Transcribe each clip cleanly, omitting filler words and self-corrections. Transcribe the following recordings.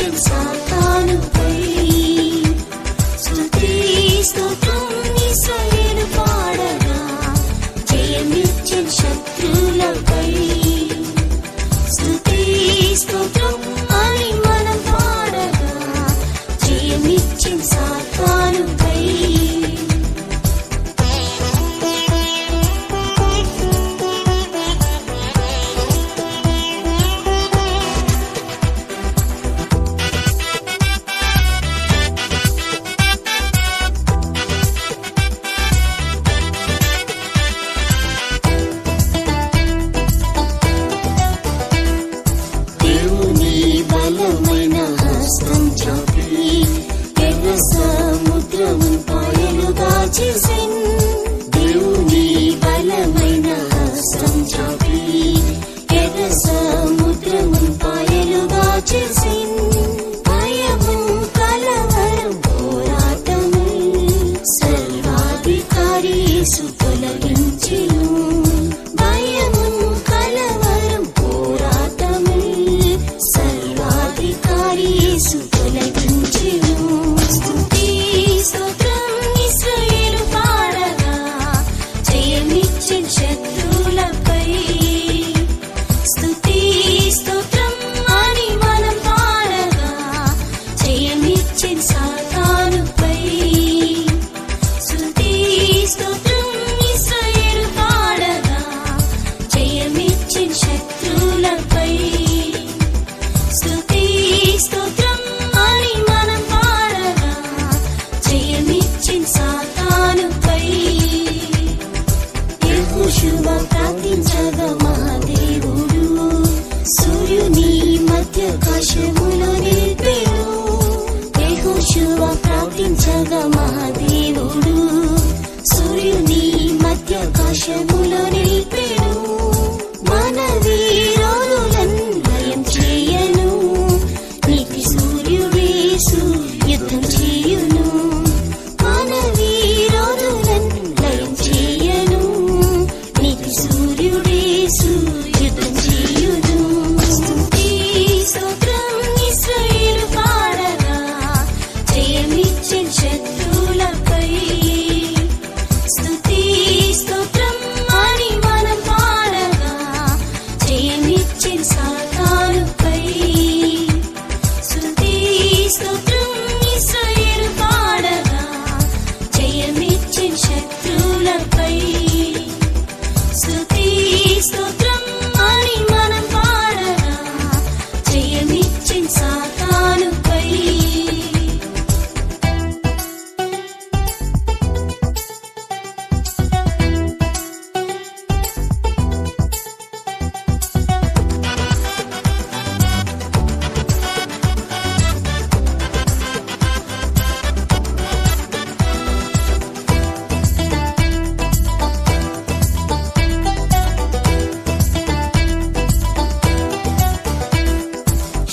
జయమిచ్చన్ సాతానుపై. స్తుతి స్తోత్రం ఇశ్రాయేలు పాడగా, జయమిచ్చన్ శత్రువులపై. స్తుతి స్తోత్రం అని మనం పాడగా, జయమిచ్చన్ సాతానుపై. దేవుని బలమైన హస్తం చాపి ఎర్ర సముద్రమున్ పాయలుగా చేసిన్. భయము కలవరం పోరాటము సర్వాధికారి యేసు తొలగించెను. భయము కలవరం పోరాటము సర్వాధికారి యేసు తొలగించెను. స్తుతి స్తోత్రం ఇశ్రాయేలు పాడగా, జయమిచ్చన్ శత్రువులపై. స్తుతి స్తోత్రం అని మనం పాడగా, జయమిచ్చన్ సాతానుపై. స్తుతి స్తోత్రం ఇశ్రాయేలు పాడగా, జయమిచ్చన్ శత్రువులపై. స్తుతి స్తోత్రం అని మనం పాడగా, జయమిచ్చన్ సాతానుపై. యెహోషువ ప్రార్థించగా మహాదేవుడు సూర్యుని మధ్యాకాశములో నిలిపెను. యెహోషువ ప్రార్థించగా మహాదేవుడు సూర్యుని మధ్యాకాశములో నిలిపెను. మన వీరులను లయం చేయను, నీతి సూర్యుడు యేసు యుద్ధం చేయును. మన వీరులను లయం చేయను, నీతి సూర్యుడు యేసు యుద్ధం చేయును. స్తుతి స్తోత్రం ఇశ్రాయేలు పాడగా, జయమిచ్చన్ శత్రువులపై. స్తుతి స్తోత్రం అని మనం పాడగా, జయమిచ్చన్ సాతానుపై. స్తుతి స్తోత్రం ఇశ్రాయేలు పాడగా, జయమిచ్చన్ శత్రువులపై. స్తుతి స్తోత్రం అని మనం పాడగా, జయమిచ్చన్ సాతానుపై.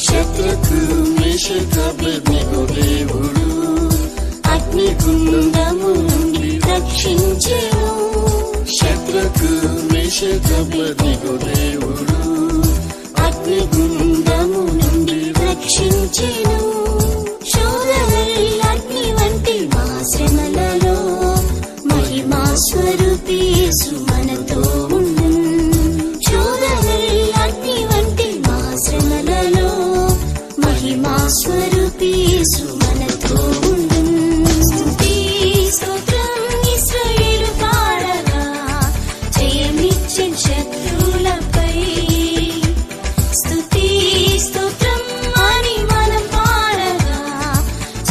శత్రుకు మేషక అబేద్నెగో దేవుడు అగ్నిగుండము నుండి రక్షించెను. శత్రుకు మేషక అబేద్నెగో దేవుడు అగ్నిగుండము నుండి రక్షించెను. శోధనలు అగ్ని వంటి మా శ్రమలలో మహిమా స్వరూపి యేసు మనతో ఉండును. శోధనలు అగ్ని వంటి మా శ్రమలలో మహిమా స్వరూపి యేసు మనతో ఉండును. స్తుతి స్తోత్రం ఇశ్రాయేలు పాడగా, జయమిచ్చన్ శత్రువులపై. స్తుతి స్తోత్రం అని మనం పాడగా,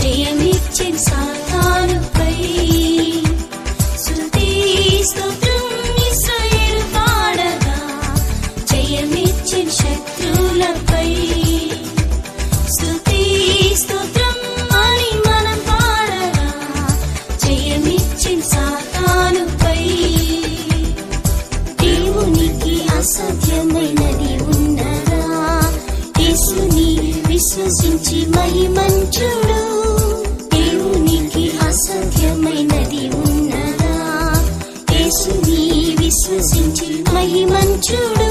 జయమిచ్చన్ సాతానుపై. స్తుతి స్తోత్రం ఇశ్రాయేలు పాడగా, జయమిచ్చన్ శత్రువులపై. స్తుతి స్తోత్రం అని మనం పాడగా, జయమిచ్చన్ సాతానుపై. దేవునికి అసాధ్యమైనది ఉన్నదా? యేసుని విశ్వసించి మహిమంచుడు. దేవునికి అసాధ్యమైనది ఉన్నదా? యేసుని విశ్వసించి మహిమంచుడు.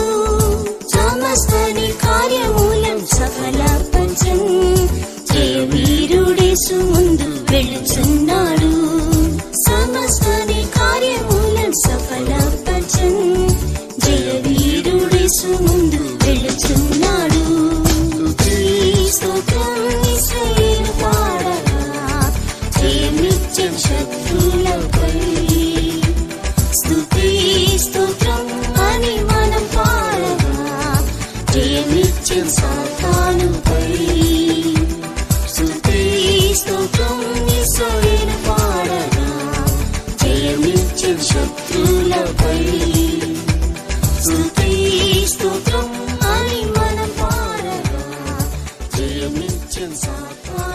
సమస్తని కార్యమూలం సఫలపరచన్ యేసు ముందు వెళుచున్నాడు. సమస్తని కార్యములను సఫలపరచున్ జయవీరుడేసు ముందు వెళుచున్నాడు. స్తోత్రం ఇశ్రాయేలు పాడగా జయమిచ్చే శత్రువులపై. స్తుతి స్తోత్రం అని మనం పాడగా జయమిచ్చే సాతానుపై. స్తుతి స్తోత్రం ఇశ్రాయేలు పాడగా జయమిచ్చే శత్రువులపై. స్తుతి స్తోత్రం అని మనం పాడగా జయమిచ్చే సాతానుపై.